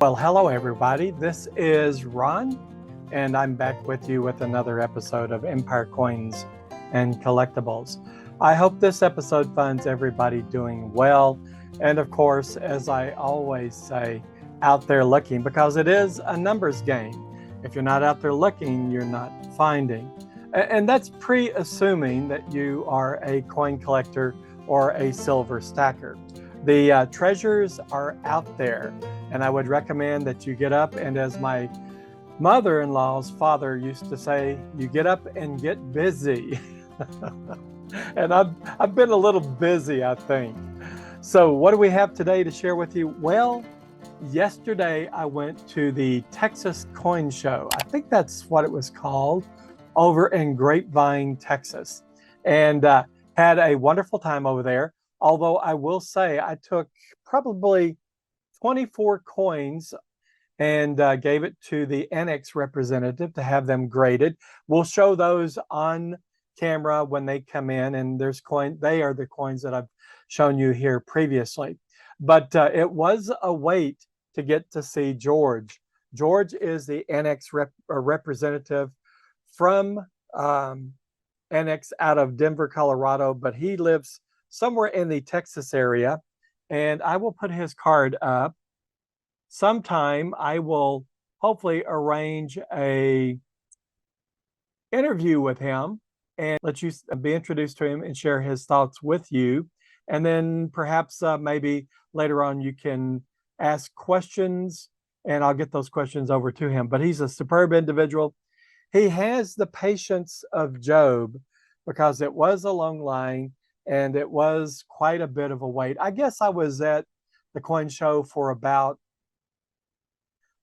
Well, hello everybody. This is Ron, and I'm back with you with another episode of Empire Coins and Collectibles. I hope this episode finds everybody doing well, and of course, as I always say, out there looking, because it is a numbers game. If you're not out there looking, you're not finding. And that's pre-assuming that you are a coin collector or a silver stacker. The treasures are out there, and I would recommend that you get up, and as my mother-in-law's father used to say, you get up and get busy. And I've been a little busy, I think. So what do we have today to share with you? Well, yesterday I went to the Texas Coin Show. I think that's what it was called, over in Grapevine, Texas, and had a wonderful time over there. Although I will say I took probably 24 coins and gave it to the annex representative to have them graded. We'll show those on camera when they come in, and they are the coins that I've shown you here previously. But it was a wait to get to see George. George is the annex representative from annex out of Denver, Colorado, but he lives somewhere in the Texas area, and I will put his card up. Sometime I will hopefully arrange a interview with him and let you be introduced to him and share his thoughts with you. And then perhaps maybe later on you can ask questions and I'll get those questions over to him. But he's a superb individual. He has the patience of Job because it was a long line and it was quite a bit of a wait. I guess I was at the coin show for about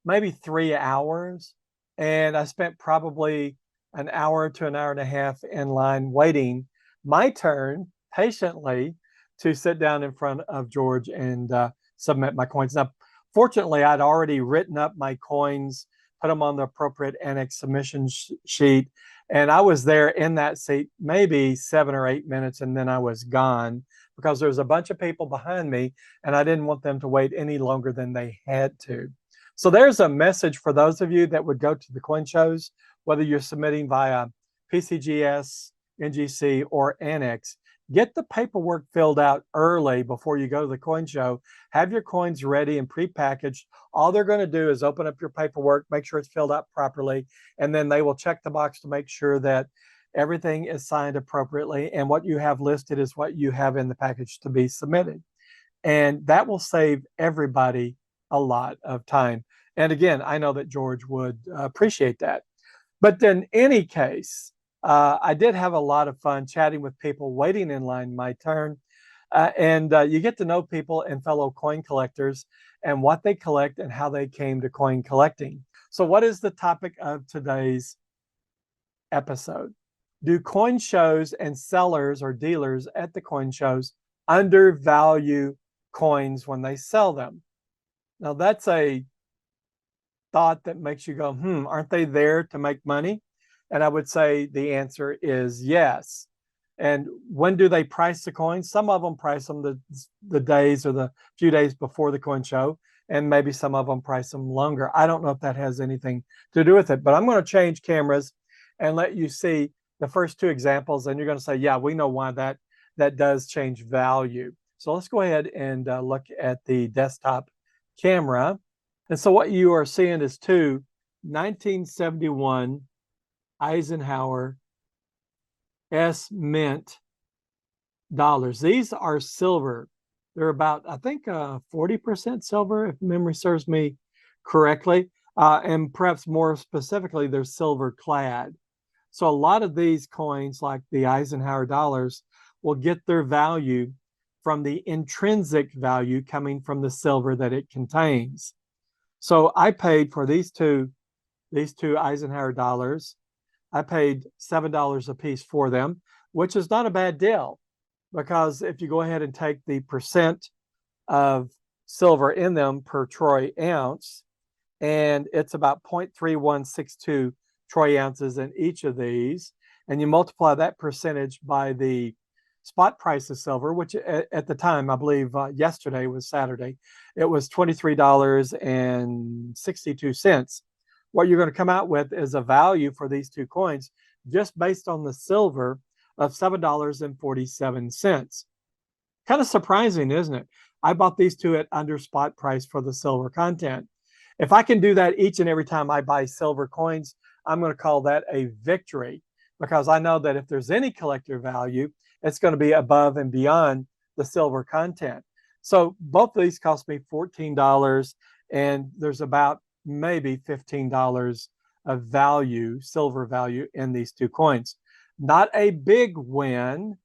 maybe 3 hours, and I spent probably an hour to an hour and a half in line waiting my turn patiently to sit down in front of George and submit my coins. Now, fortunately, I'd already written up my coins, put them on the appropriate annex submission sheet, and I was there in that seat maybe 7 or 8 minutes, and then I was gone because there was a bunch of people behind me, and I didn't want them to wait any longer than they had to. So there's a message for those of you that would go to the coin shows, whether you're submitting via PCGS, NGC, or Annex. Get the paperwork filled out early before you go to the coin show. Have your coins ready and prepackaged. All they're going to do is open up your paperwork, make sure it's filled out properly, and then they will check the box to make sure that everything is signed appropriately and what you have listed is what you have in the package to be submitted. And that will save everybody a lot of time. And again, I know that George would appreciate that. But in any case, I did have a lot of fun chatting with people waiting in line my turn. And you get to know people and fellow coin collectors and what they collect and how they came to coin collecting. So what is the topic of today's episode? Do coin shows and sellers or dealers at the coin shows undervalue coins when they sell them? Now, that's a thought that makes you go, aren't they there to make money? And I would say the answer is yes. And when do they price the coins? Some of them price them the days or the few days before the coin show, and maybe some of them price them longer. I don't know if that has anything to do with it, but I'm going to change cameras and let you see the first two examples, and you're going to say, yeah, we know why that does change value. So let's go ahead and look at the desktop camera. And so what you are seeing is two 1971 Eisenhower S Mint dollars. These are silver. They're about, I think, 40% silver, if memory serves me correctly. And perhaps more specifically, they're silver clad. So a lot of these coins, like the Eisenhower dollars, will get their value from the intrinsic value coming from the silver that it contains. So I paid for these two Eisenhower dollars. I paid $7 a piece for them, which is not a bad deal, because if you go ahead and take the percent of silver in them per troy ounce, and it's about 0.3162 troy ounces in each of these, and you multiply that percentage by the spot price of silver, which at the time, I believe yesterday was Saturday, it was $23.62. What you're going to come out with is a value for these two coins just based on the silver of $7.47. Kind of surprising, isn't it? I bought these two at under spot price for the silver content. If I can do that each and every time I buy silver coins, I'm going to call that a victory, because I know that if there's any collector value, it's going to be above and beyond the silver content. So both of these cost me $14, and there's about maybe $15 of value, silver value, in these two coins. Not a big win,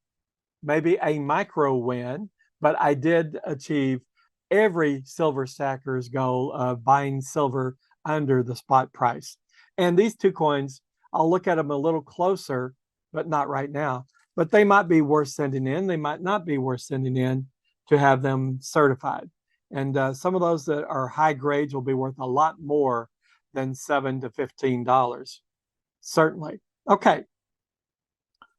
maybe a micro win, but I did achieve every silver stacker's goal of buying silver under the spot price. And these two coins, I'll look at them a little closer, but not right now. But they might be worth sending in. They might not be worth sending in to have them certified. And some of those that are high grades will be worth a lot more than $7 to $15, certainly. Okay,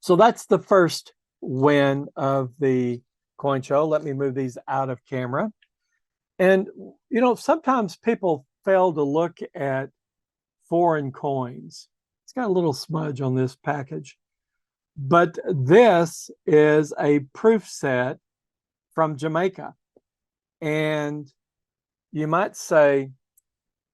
so that's the first win of the coin show. Let me move these out of camera. And, you know, sometimes people fail to look at foreign coins. It's got a little smudge on this package. But this is a proof set from Jamaica. And you might say,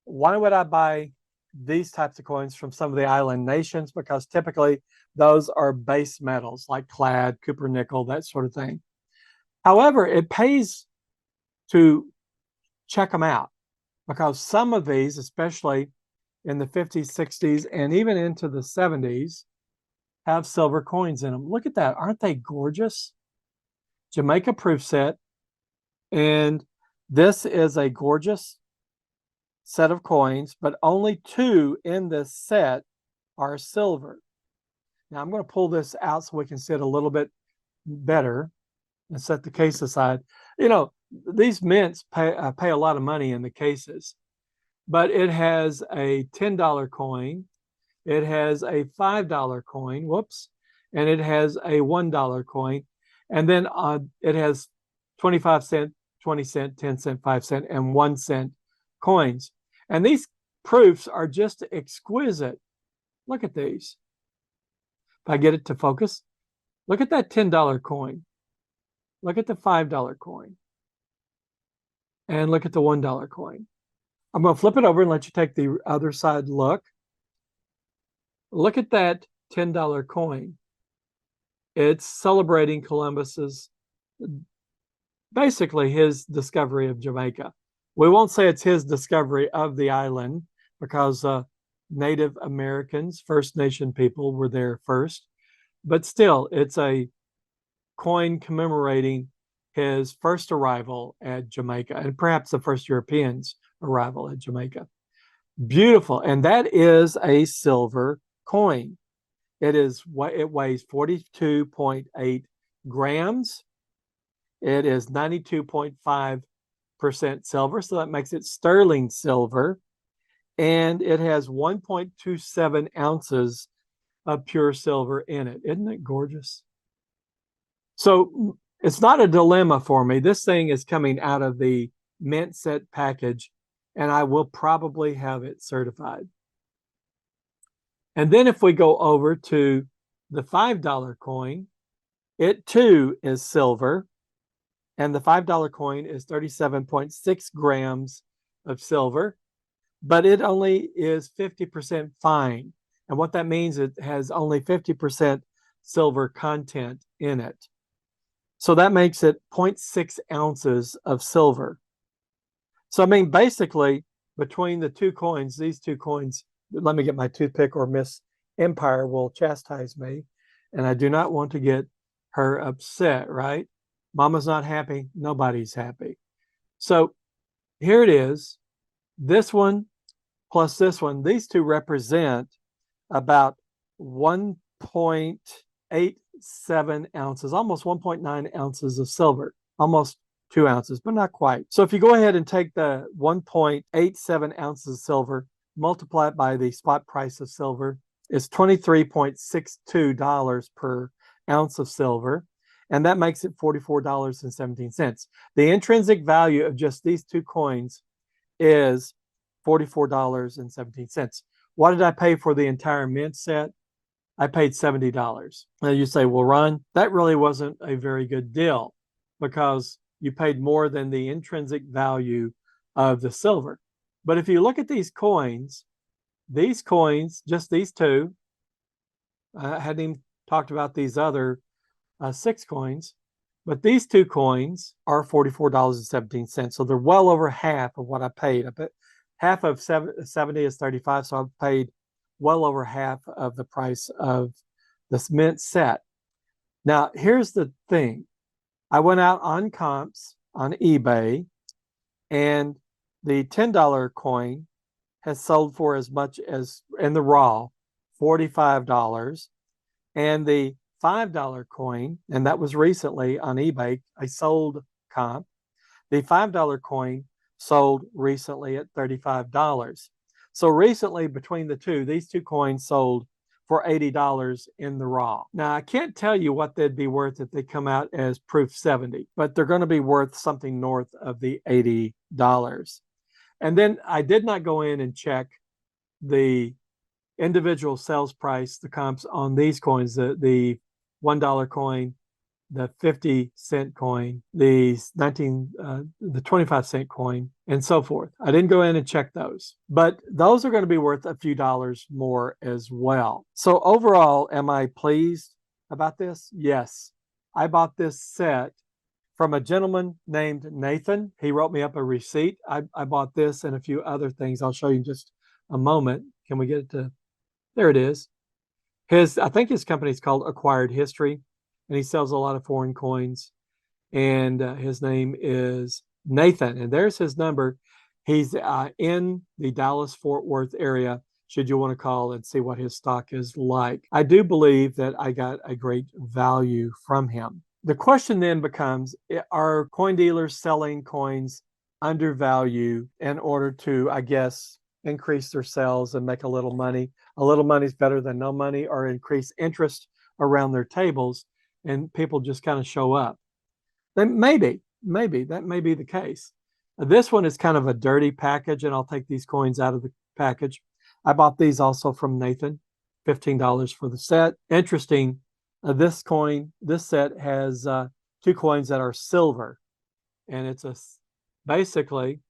why would I buy these types of coins from some of the island nations? Because typically those are base metals like clad, copper, nickel, that sort of thing. However, it pays to check them out, because some of these, especially in the 50s, 60s, and even into the 70s, have silver coins in them. Look at that. Aren't they gorgeous? Jamaica proof set. And this is a gorgeous set of coins, but only two in this set are silver. Now I'm going to pull this out so we can see it a little bit better and set the case aside. You know, these mints pay a lot of money in the cases, but it has a $10 coin, it has a $5 coin, whoops, and it has a $1 coin, and then it has 25 cent, 20 cent, 10 cent, 5 cent, and 1 cent coins. And these proofs are just exquisite. Look at these. If I get it to focus, look at that $10 coin. Look at the $5 coin. And look at the $1 coin. I'm going to flip it over and let you take the other side look. Look at that $10 coin. It's celebrating Columbus's, basically his discovery of Jamaica. We won't say it's his discovery of the island, because Native Americans, First Nation people, were there first. But still, it's a coin commemorating his first arrival at Jamaica, and perhaps the first Europeans' arrival at Jamaica. Beautiful. And that is a silver coin. It weighs 42.8 grams. It is 92.5% silver, so that makes it sterling silver. And it has 1.27 ounces of pure silver in it. Isn't it gorgeous? So it's not a dilemma for me. This thing is coming out of the mint set package, and I will probably have it certified. And then if we go over to the $5 coin, it too is silver. And the $5 coin is 37.6 grams of silver, but it only is 50% fine. And what that means, it has only 50% silver content in it. So that makes it 0.6 ounces of silver. So, I mean, basically, between the two coins, these two coins, let me get my toothpick or Miss Empire will chastise me. And I do not want to get her upset, right? Mama's not happy. Nobody's happy. So here it is. This one plus this one, these two represent about 1.87 ounces, almost 1.9 ounces of silver, almost 2 ounces, but not quite. So if you go ahead and take the 1.87 ounces of silver, multiply it by the spot price of silver, it's $23.62 per ounce of silver. and that makes it $44.17. The intrinsic value of just these two coins is $44.17. What did I pay for the entire mint set? I paid $70. Now you say, well, Ron, that really wasn't a very good deal because you paid more than the intrinsic value of the silver. But if you look at these coins, just these two, I hadn't even talked about these other 6 coins, but these 2 coins are $44.17. So they're well over half of what I paid. I bet half of 70 is 35, so I've paid well over half of the price of this mint set. Now, here's the thing. I went out on comps on eBay, and the $10 coin has sold for as much as, in the raw, $45. And the $5 coin, and that was recently on eBay, I sold comp. The $5 coin sold recently at $35. So recently, between the two, these 2 coins sold for $80 in the raw. Now, I can't tell you what they'd be worth if they come out as proof 70, but they're going to be worth something north of the $80. And then I did not go in and check the individual sales price, the comps on these coins, the $1 coin, the 50-cent coin, the 25-cent coin, and so forth. I didn't go in and check those, but those are going to be worth a few dollars more as well. So overall, am I pleased about this? Yes. I bought this set from a gentleman named Nathan. He wrote me up a receipt. I bought this and a few other things. I'll show you in just a moment. Can we get it to, there it is. I think his company is called Acquired History, and he sells a lot of foreign coins. And his name is Nathan, and there's his number. He's in the Dallas-Fort Worth area, should you want to call and see what his stock is like. I do believe that I got a great value from him. The question then becomes, are coin dealers selling coins undervalued in order to, I guess, increase their sales and make a little money? A little money is better than no money, or increase interest around their tables and people just kind of show up. Then maybe that may be the case. This one is kind of a dirty package, and I'll take these coins out of the package. I bought these also from Nathan, $15 for the set. Interesting, this set has 2 coins that are silver, and it's basically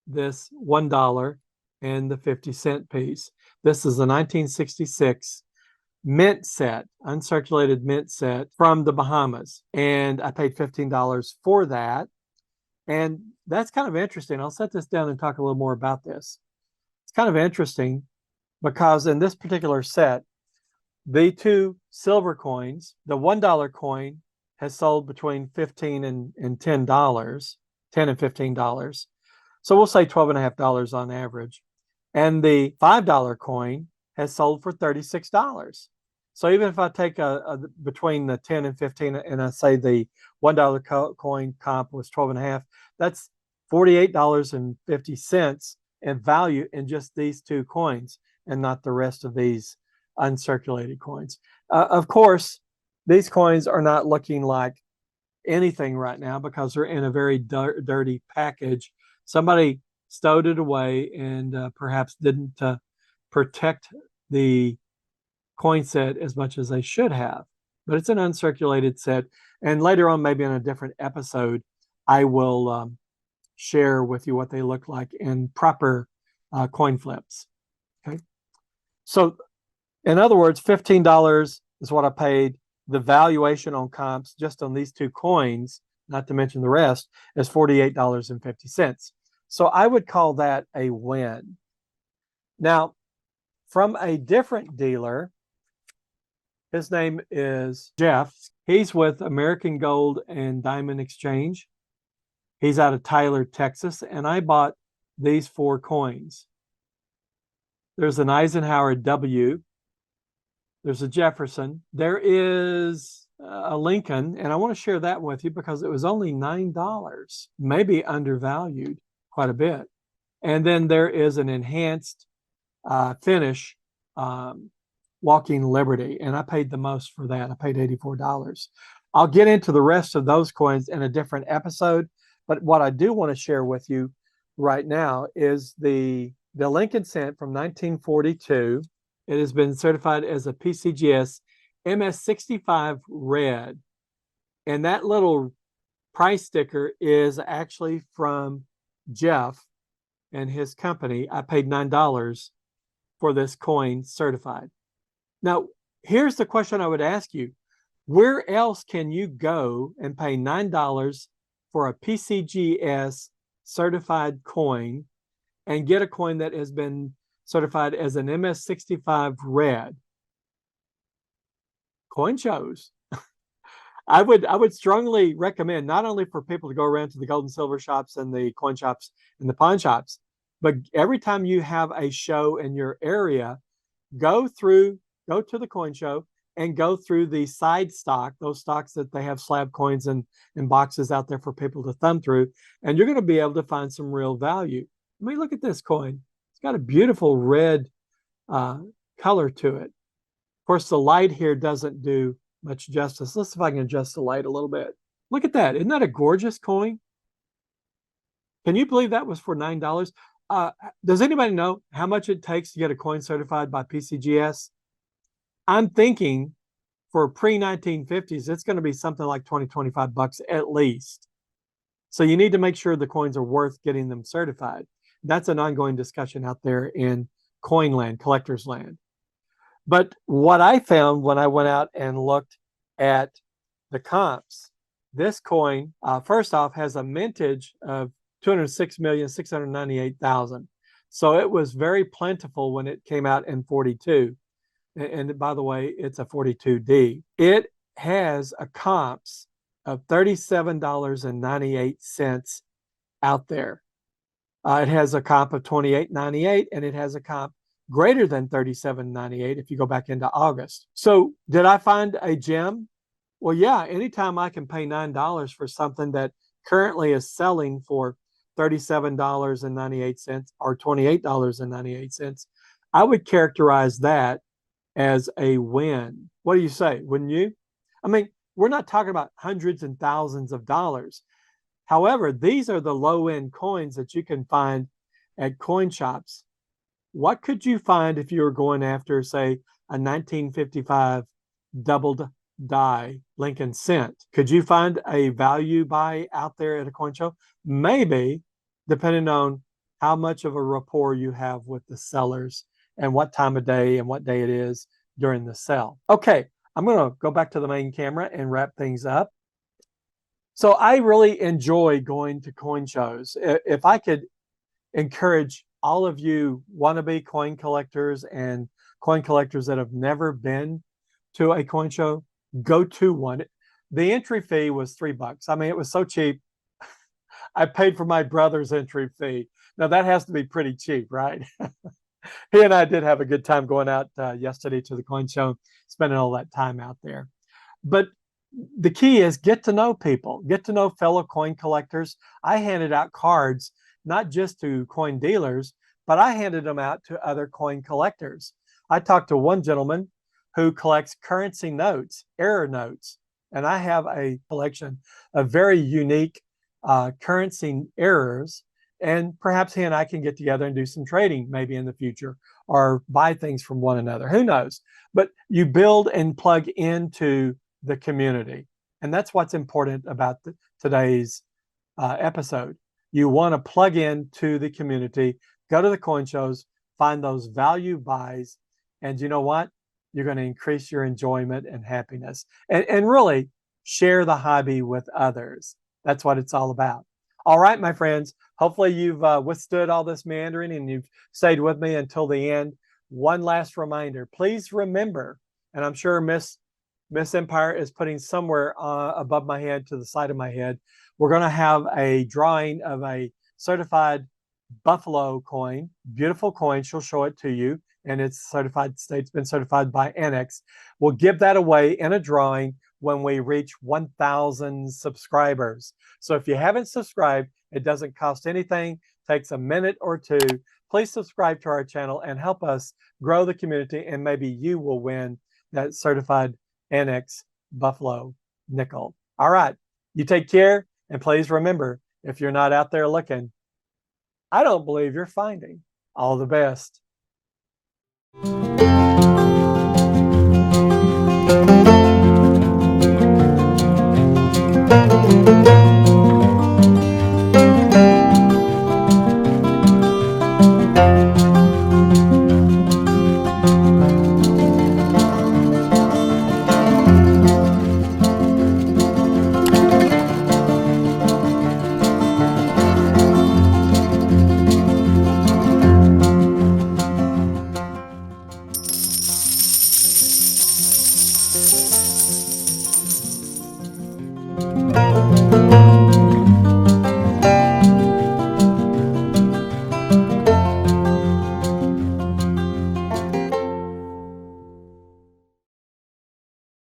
this $1 and the 50-cent piece. This is a 1966 mint set, uncirculated mint set from the Bahamas, and I paid $15 for that. And that's kind of interesting. I'll set this down and talk a little more about this. It's kind of interesting because in this particular set, the 2 silver coins, the $1 coin has sold between $15 and $10, $10 and $15. So we'll say $12.50 on average. And the $5 coin has sold for $36. So even if I take between the 10 and 15, and I say the $1 coin comp was 12.5, that's $48.50 in value in just these 2 coins, and not the rest of these uncirculated coins. Of course, these coins are not looking like anything right now because they're in a very dirty package. Somebody stowed it away and perhaps didn't protect the coin set as much as they should have. But it's an uncirculated set, and later on, maybe in a different episode, I will share with you what they look like in proper coin flips. Okay, so in other words, $15 is what I paid. The valuation on comps just on these 2 coins, not to mention the rest, is $48.50. So I would call that a win. Now, from a different dealer, his name is Jeff. He's with American Gold and Diamond Exchange. He's out of Tyler, Texas, and I bought these 4 coins. There's an Eisenhower W. There's a Jefferson. There is a Lincoln, and I want to share that with you because it was only $9, maybe undervalued quite a bit. And then there is an enhanced finish Walking Liberty, and I paid the most for that. I paid $84. I'll get into the rest of those coins in a different episode. But what I do want to share with you right now is the Lincoln cent from 1942. It has been certified as a PCGS MS65 red. And that little price sticker is actually from Jeff and his company. I paid $9 for this coin certified. Now, here's the question I would ask you. Where else can you go and pay $9 for a PCGS certified coin and get a coin that has been certified as an MS65 red? Coin shows. I would strongly recommend, not only for people to go around to the gold and silver shops and the coin shops and the pawn shops, but every time you have a show in your area, go to the coin show and go through the side stock, those stocks that they have slab coins and boxes out there for people to thumb through, and you're going to be able to find some real value. I mean, look at this coin. It's got a beautiful red color to it. Of course, the light here doesn't do much justice. Let's see if I can adjust the light a little bit. Look at that. Isn't that a gorgeous coin? Can you believe that was for $9? Does anybody know how much it takes to get a coin certified by PCGS? I'm thinking for pre-1950s, it's going to be something like 20, 25 bucks at least. So you need to make sure the coins are worth getting them certified. That's an ongoing discussion out there in coin land, collector's land. But what I found when I went out and looked at the comps, this coin, first off, has a mintage of 206,698,000. So it was very plentiful when it came out in 42. And by the way, it's a 42D. It has a comps of $37.98 out there. It has a comp of $28.98, and it has a comp greater than $37.98 if you go back into August. So did I find a gem? Well, yeah, anytime I can pay $9 for something that currently is selling for $37.98 or $28.98, I would characterize that as a win. What do you say? Wouldn't you? I mean, we're not talking about hundreds and thousands of dollars. However, these are the low-end coins that you can find at coin shops. What could you find if you were going after, say, a 1955 doubled die Lincoln cent? Could you find a value buy out there at a coin show? Maybe, depending on how much of a rapport you have with the sellers and what time of day and what day it is during the sale. Okay, I'm going to go back to the main camera and wrap things up. So I really enjoy going to coin shows. If I could encourage all of you wannabe coin collectors and coin collectors that have never been to a coin show, go to one. The entry fee was $3. I mean, it was so cheap. I paid for my brother's entry fee. Now that has to be pretty cheap, right? He and I did have a good time going out yesterday to the coin show, spending all that time out there. But the key is get to know people, get to know fellow coin collectors. I handed out cards, not just to coin dealers, but I handed them out to other coin collectors. I talked to one gentleman who collects currency notes, error notes, and I have a collection of very unique currency errors. And perhaps he and I can get together and do some trading maybe in the future or buy things from one another. Who knows? But you build and plug into the community. And that's what's important about today's episode. You want to plug into the community, go to the coin shows, find those value buys, and you know what? You're going to increase your enjoyment and happiness and really share the hobby with others. That's what it's all about. All right, my friends, hopefully you've withstood all this meandering and you've stayed with me until the end. One last reminder, please remember, and I'm sure Miss Empire is putting somewhere above my head to the side of my head, we're going to have a drawing of a certified Buffalo coin, beautiful coin. She'll show it to you, and it's certified, it's been certified by Annex. We'll give that away in a drawing when we reach 1,000 subscribers. So if you haven't subscribed, it doesn't cost anything, takes a minute or two. Please subscribe to our channel and help us grow the community, and maybe you will win that certified Annex Buffalo nickel. All right. You take care. And please remember, if you're not out there looking, I don't believe you're finding. All the best.